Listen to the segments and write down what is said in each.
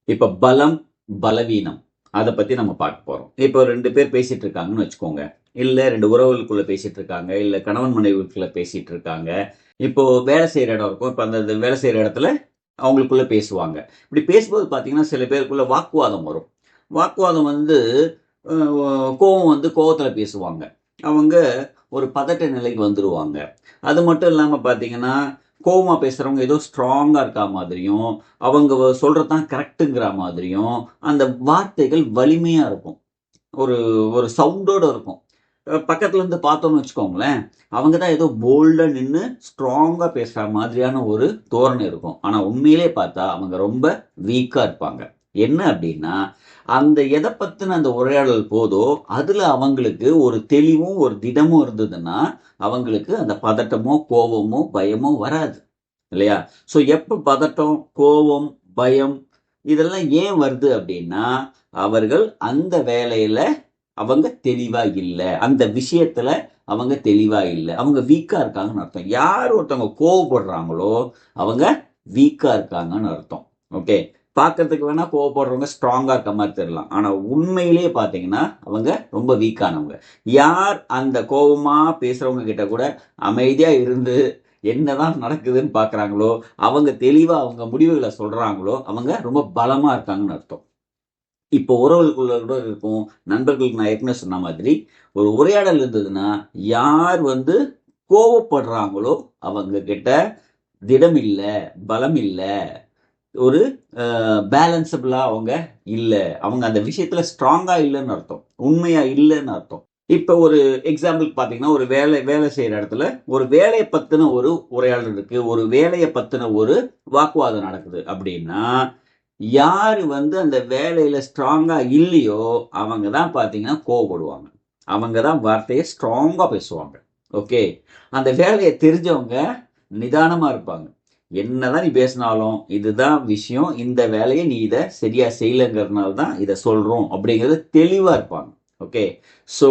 இப்ப பலம், பலவீனம் அதை பத்தி நம்ம பார்க்க போறோம். இப்போ 2 பேர் பேசிட்டு இருக்காங்கன்னு வச்சுக்கோங்க. இல்ல 2 உறவுகளுக்குள்ள பேசிட்டு இருக்காங்க. இல்ல கணவன் மனைவிக்குள்ள பேசிட்டு இருக்காங்க. இப்போ வேலை செய்யற இடம் இருக்கும். இப்ப அந்த வேலை செய்யற இடத்துல அவங்களுக்குள்ள பேசுவாங்க. இப்படி பேசும்போது பார்த்தீங்கன்னா, சில பேருக்குள்ள வாக்குவாதம் வரும். வாக்குவாதம் வந்து கோவம் வந்து கோவத்துல பேசுவாங்க. அவங்க ஒரு பதட்ட நிலைக்கு வந்துருவாங்க. அது மட்டும் இல்லாம பார்த்தீங்கன்னா, கோவமா பேசுறவங்க ஏதோ ஸ்ட்ராங்கா இருக்கா மாதிரியும், அவங்க சொல்றது தான் கரெக்ட்டுங்கிற மாதிரியும், அந்த வார்த்தைகள் வலிமையா இருக்கும். ஒரு ஒரு சவுண்டோட இருக்கும். பக்கத்துல இருந்து பார்த்தோம்னு வச்சுக்கோங்களேன், அவங்க தான் ஏதோ போல்டா நின்னு ஸ்ட்ராங்கா பேசுற மாதிரியான ஒரு தோரணை இருக்கும். ஆனா உண்மையிலே பார்த்தா அவங்க ரொம்ப வீக்கா இருப்பாங்க. என்ன அப்படின்னா, அந்த எதை பத்தின அந்த உரையாடல் போதோ, அதுல அவங்களுக்கு ஒரு தெளிவும், ஒரு திடமும் இருந்ததுன்னா, அவங்களுக்கு அந்த பதட்டமோ, கோவமோ, பயமோ வராது. இல்லையா? ஸோ எப்ப பதட்டம், கோவம், பயம் இதெல்லாம் ஏன் வருது அப்படின்னா, அவர்கள் அந்த வேலையில அவங்க தெளிவா இல்ல. அந்த விஷயத்துல அவங்க தெளிவா இல்ல. அவங்க வீக்கா இருக்காங்கன்னு அர்த்தம். யார் ஒருத்தவங்க கோவப்படுறாங்களோ, அவங்க வீக்கா இருக்காங்கன்னு அர்த்தம். ஓகே. பார்க்கறதுக்கு வேணா கோவப்படுறவங்க ஸ்ட்ராங்கா இருக்க மாரி தெரியலாம். ஆனா உண்மையிலேயே பார்த்தீங்கன்னா, அவங்க ரொம்ப வீக்கானவங்க. யார் அந்த கோவமா பேசுறவங்க கிட்ட கூட அமைதியா இருந்து என்னதான் நடக்குதுன்னு பார்க்குறாங்களோ, அவங்க தெளிவா அவங்க முடிவுகள சொல்றாங்களோ, அவங்க ரொம்ப பலமா இருக்காங்கன்னு அர்த்தம். இப்போ உறவுகளுக்குள்ள கூட இருக்கும். நண்பர்களுக்கு நான் ஏற்கனவே சொன்ன மாதிரி, ஒரு உரையாடல் இருந்ததுன்னா, யார் வந்து கோவப்படுறாங்களோ, அவங்க கிட்ட திடம் இல்ல, பலம் இல்ல, ஒரு பேலன்சபிளா அவங்க இல்ல. அவங்க அந்த விஷயத்துல ஸ்ட்ராங்கா இல்லன்னு அர்த்தம். உண்மையா இல்லன்னு அர்த்தம். இப்ப ஒரு எக்ஸாம்பிள்க்கு பார்த்தீங்கன்னா, ஒரு வேலை வேலை செய்ற இடத்துல, ஒரு வேலைய பத்தின ஒரு உரையாடல் இருக்கு. ஒரு வேலைய பத்தின ஒரு வாக்குவாதம் நடக்குது அப்படின்னா, யாரு வந்து அந்த வேலையில ஸ்ட்ராங்கா இல்லையோ, அவங்க தான் பார்த்தீங்கன்னா கோவப்படுவாங்க. அவங்க தான் வார்த்தைய ஸ்ட்ராங்கா பேசுவாங்க. ஓகே. அந்த வேலைய தெரிஞ்சவங்க நிதானமா இருப்பாங்க. என்னதான் நீ பேசினாலும், இதுதான் விஷயம். இந்த வேலைய நீ இத சரியா செய்யலங்கிறதுனால தான் இத சொல்றோம். அப்படிங்கிறது தெளிவா இருப்பாங்க. ஓகே. ஸோ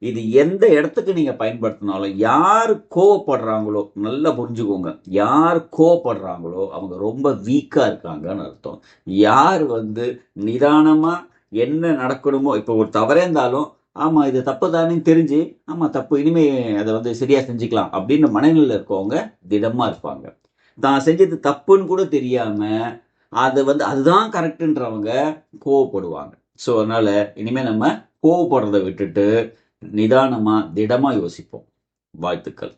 இது எந்த இடத்துக்கு நீங்க பயன்படுத்தினாலும், யாரு கோவப்படுறாங்களோ நல்லா புரிஞ்சுக்கோங்க. யார் கோவப்படுறாங்களோ, அவங்க ரொம்ப வீக்கா இருக்காங்கன்னு அர்த்தம். யார் வந்து நிதானமா என்ன நடக்கணுமோ இப்போ ஒரு தவறே இருந்தாலும், ஆமா இது தப்பு தானேன்னு தெரிஞ்சு, ஆமா தப்பு இனிமே அத வந்து சரியா செஞ்சுக்கலாம் அப்படின்னு மனநிலையில இருக்கவங்க திடமா இருப்பாங்க. தான் செஞ்சது தப்புன்னு கூட தெரியாம, அத வந்து அதுதான் கரெக்ட்ன்றவங்க கோவப்படுவாங்க. ஸோ அதனால இனிமே நம்ம கோவப்படுறத விட்டுட்டு, நிதானமா, திடமா யோசிப்போம். வாழ்த்துக்கள்.